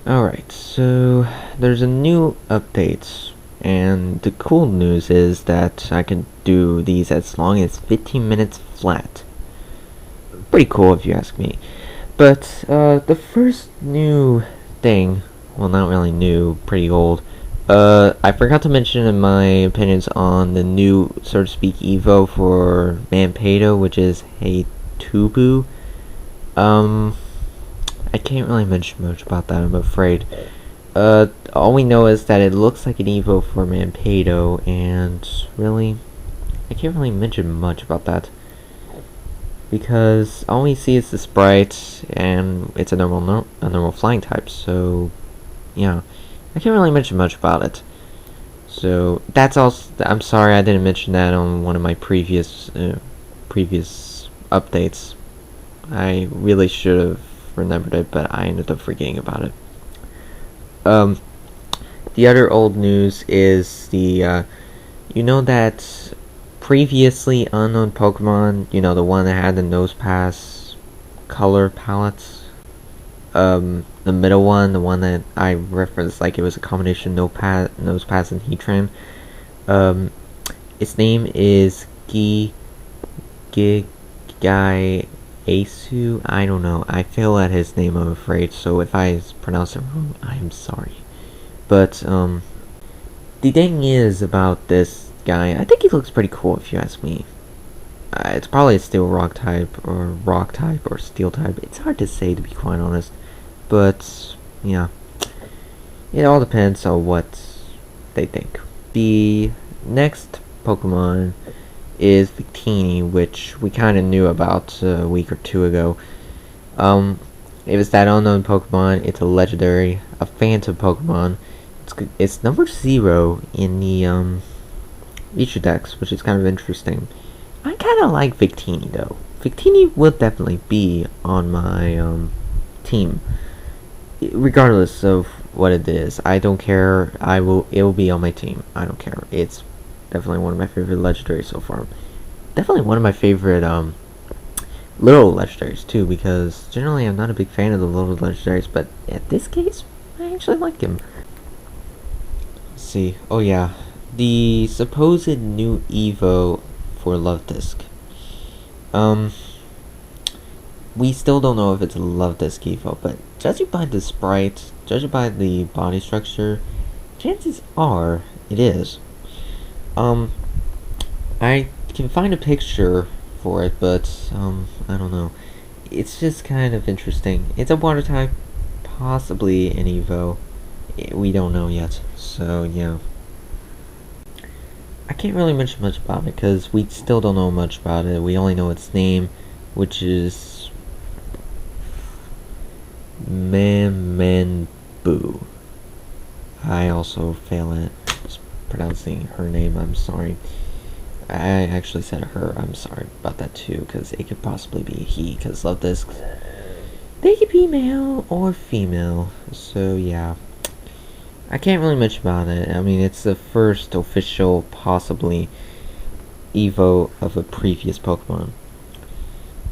Alright, so there's a new update, and the cool news is that I can do these as long as 15 minutes flat. Pretty cool if you ask me. But the first new thing, well, not really new, pretty old. I forgot to mention in my opinions on the new, so to speak, Evo for Mamepato, which is Hey Tubu. I can't really mention much about that, I'm afraid. All we know is that it looks like an Evo for Mamepato, and really, I can't really mention much about that. Because all we see is the sprite, and it's a normal flying type, so, yeah. I can't really mention much about it. So, that's also, I'm sorry I didn't mention that on one of my previous updates. I really should have remembered it, but I ended up forgetting about it. The other old news is the, you know that previously unknown Pokemon, you know, the one that had the nose pass color palettes? The middle one, the one that I referenced like it was a combination nose pass and Heatran. Its name is Gai Asu. I don't know. I fail at his name, I'm afraid. So if I pronounce it wrong, I am sorry. But the thing is about this guy, I think he looks pretty cool if you ask me. It's probably a steel rock type or steel type. It's hard to say, to be quite honest. But yeah, it all depends on what they think. The next Pokemon is Victini, which we kind of knew about a week or two ago. It was that unknown Pokemon. It's a legendary, a phantom Pokemon. It's number 0 in the feature decks, which is kind of interesting. I kind of like Victini though. Victini will definitely be on my team, regardless of what it is. I don't care. It will be on my team. I don't care. It's definitely one of my favorite legendaries so far. Definitely one of my favorite little legendaries too, because generally I'm not a big fan of the little legendaries, but in this case, I actually like him. Let's see. Oh yeah, the supposed new Evo for Love Disc. We still don't know if it's a Love Disc Evo, but judging by the sprite, judging by the body structure, chances are it is. I can find a picture for it, but I don't know. It's just kind of interesting. It's a water type, possibly an Evo. We don't know yet, so yeah. I can't really mention much about it because we still don't know much about it. We only know its name, which is Mamanboo. I also fail at pronouncing her name, I'm sorry. I actually said her, I'm sorry about that too, because it could possibly be a he, because Love Discs, they could be male or female, so yeah. I can't really mention about it. I mean, it's the first official, possibly, Evo of a previous Pokemon.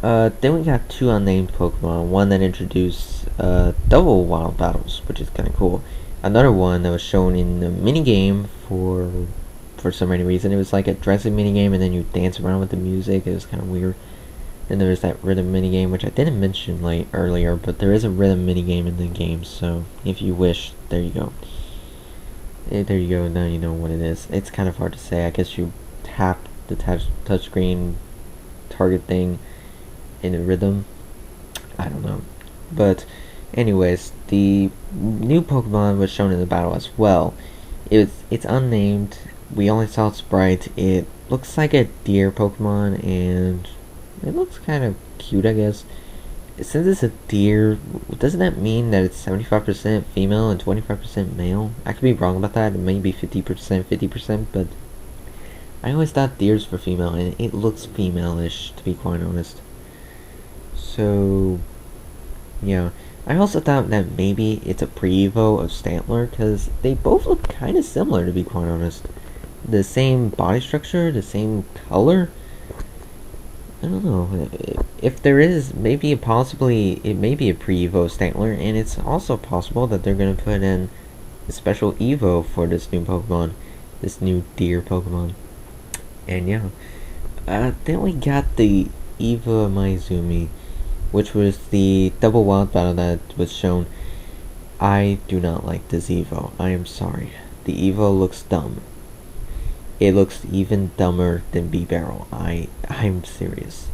Then we got 2 unnamed Pokemon, one that introduced double wild battles, which is kind of cool. Another one that was shown in the minigame for some reason. It was like a dressing minigame, and then you dance around with the music. It was kind of weird. Then there was that rhythm minigame, which I didn't mention earlier, but there is a rhythm minigame in the game, so if you wish, there you go. There you go, now you know what it is. It's kind of hard to say. I guess you tap the touchscreen target thing in a rhythm. I don't know. But anyways, the new Pokemon was shown in the battle as well. It's unnamed. We only saw its sprite. It looks like a deer Pokemon, and it looks kind of cute, I guess. Since it's a deer, doesn't that mean that it's 75% female and 25% male? I could be wrong about that. It may be 50%, 50%, but I always thought deers were female, and it looks female-ish, to be quite honest. So, yeah. I also thought that maybe it's a pre-evo of Stantler, because they both look kind of similar, to be quite honest. The same body structure, the same color. I don't know. If there is, maybe possibly it may be a pre-Evo Stantler, and it's also possible that they're gonna put in a special Evo for this new Pokemon, this new deer Pokemon. And yeah, then we got the Evo Minezumi, which was the double wild battle that was shown. I do not like this Evo. I am sorry. The Evo looks dumb. It looks even dumber than B-Barrel. I'm serious.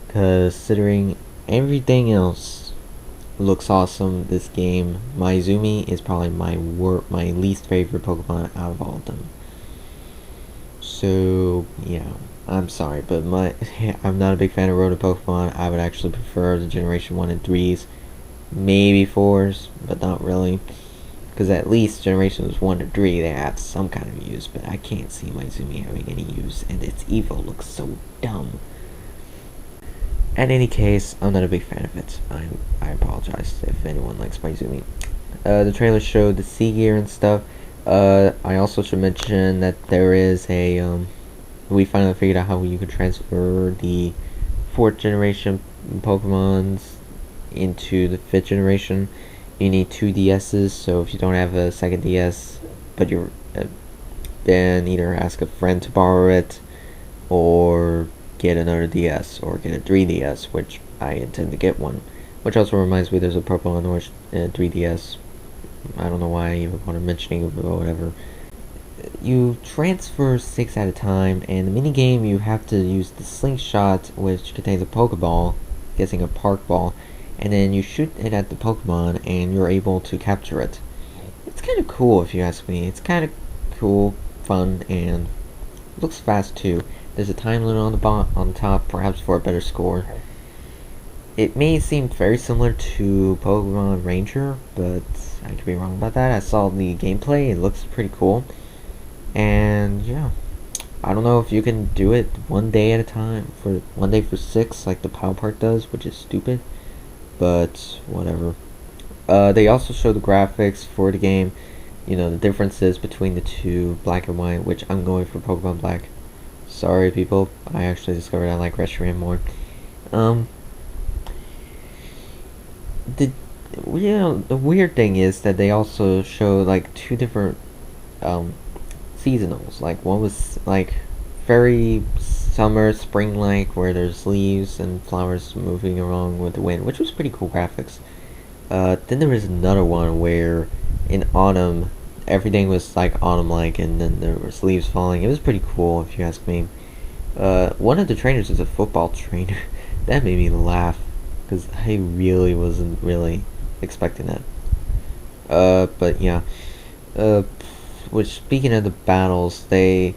Considering everything else looks awesome this game, Minezumi is probably my least favorite Pokemon out of all of them. So yeah, I'm sorry, but I'm not a big fan of Roto Pokemon. I would actually prefer the Generation 1 and 3s, maybe 4s, but not really. Because at least Generations 1 to 3, they have some kind of use, but I can't see Minezumi having any use, and its Evo looks so dumb. In any case, I'm not a big fan of it. I apologize if anyone likes Minezumi. The trailer showed the sea gear and stuff. I also should mention that there is we finally figured out how you can transfer the 4th generation Pokemons into the 5th generation. You need 2 DSs, so if you don't have a second DS, but you're then either ask a friend to borrow it, or get another DS, or get a 3DS, which I intend to get one. Which also reminds me, there's a Pokemon Orange 3DS. I don't know why I even want to mentioning it, or whatever. You transfer 6 at a time, and the minigame you have to use the slingshot, which contains a Pokeball, guessing a Park Ball, and then you shoot it at the Pokemon, and you're able to capture it. It's kind of cool, if you ask me. It's kind of cool, fun, and looks fast too. There's a time limit on the top, perhaps for a better score. It may seem very similar to Pokemon Ranger, but I could be wrong about that. I saw the gameplay, it looks pretty cool. And yeah, I don't know if you can do it one day at a time, for 1 day for 6, like the Power Park does, which is stupid. But whatever. They also show the graphics for the game. You know, the differences between the two, black and white, which I'm going for Pokemon Black. Sorry, people. I actually discovered I like Reshiram more. The weird thing is that they also show like 2 different seasonals. Like one was like very summer, spring-like, where there's leaves and flowers moving along with the wind, which was pretty cool graphics. Then there was another one where in autumn, everything was like autumn-like, and then there was leaves falling. It was pretty cool, if you ask me. One of the trainers is a football trainer. That made me laugh, because I really wasn't expecting that. But yeah. Which, speaking of the battles, they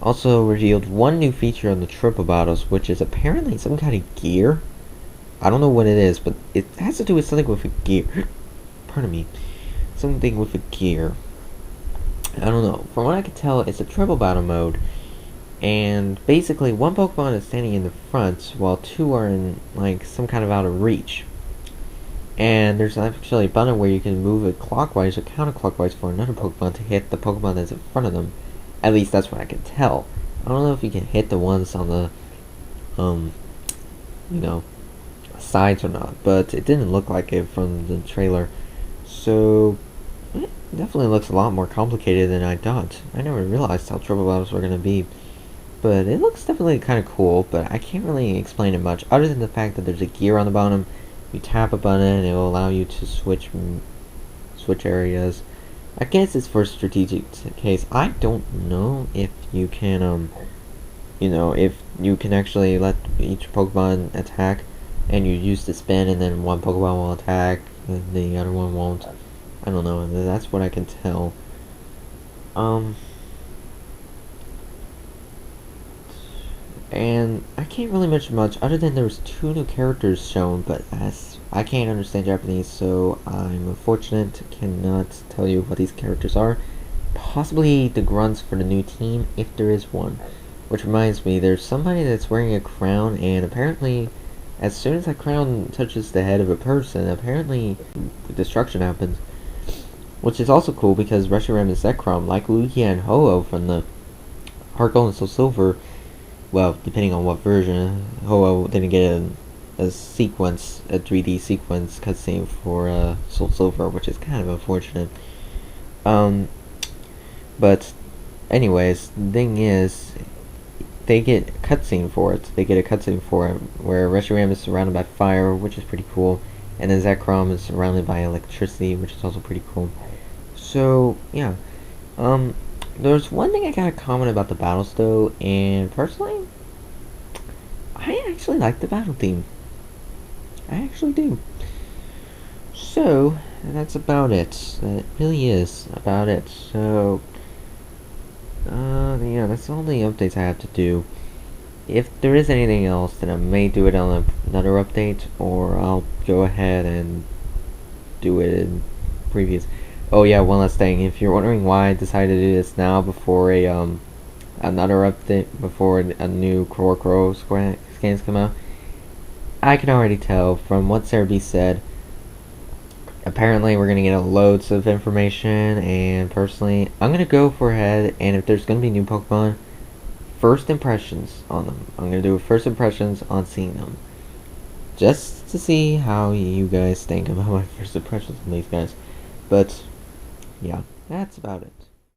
also revealed one new feature on the triple battles, which is apparently some kind of gear. I don't know what it is, but it has to do with something with a gear. Pardon me. Something with a gear. I don't know. From what I can tell, it's a triple battle mode. And basically, one Pokemon is standing in the front, while 2 are in, like, some kind of out of reach. And there's actually a button where you can move it clockwise or counterclockwise for another Pokemon to hit the Pokemon that's in front of them. At least that's what I can tell. I don't know if you can hit the ones on the, sides or not, but it didn't look like it from the trailer. So, it definitely looks a lot more complicated than I thought. I never realized how triple battles were going to be. But it looks definitely kind of cool, but I can't really explain it much, other than the fact that there's a gear on the bottom. You tap a button and it will allow you to switch areas. I guess it's for strategic case. I don't know if you can, if you can actually let each Pokemon attack, and you use the spin, and then one Pokemon will attack, and the other one won't. I don't know. That's what I can tell. And I can't really mention much other than there was 2 new characters shown, but as I can't understand Japanese, so I'm unfortunate, cannot tell you what these characters are. Possibly the grunts for the new team, if there is one. Which reminds me, there's somebody that's wearing a crown, and apparently, as soon as that crown touches the head of a person, apparently destruction happens. Which is also cool because Reshiram and Zekrom, like Lugia and Ho-Oh from the Heart Gold and Soul Silver, well, depending on what version, Ho-Oh didn't get a sequence, a 3D sequence cutscene for Soul Silver, which is kind of unfortunate. Um, but anyways, the thing is, they get a cutscene for it. They get a cutscene for it where Reshiram is surrounded by fire, which is pretty cool, and then Zekrom is surrounded by electricity, which is also pretty cool. So yeah, um, there's one thing I gotta comment about the battles though, and personally, I actually like the battle theme. I actually do. So that's about it. That really is about it. So yeah, that's all the updates I have to do. If there is anything else, then I may do it on another update, or I'll go ahead and do it in previous. Oh yeah, one last thing. If you're wondering why I decided to do this now before another update, before a new Crow scans come out, I can already tell from what Sarah B said. Apparently, we're gonna get loads of information, and personally, I'm gonna go for ahead. And if there's gonna be new Pokemon, first impressions on them. I'm gonna do first impressions on seeing them, just to see how you guys think about my first impressions on these guys. But yeah, that's about it.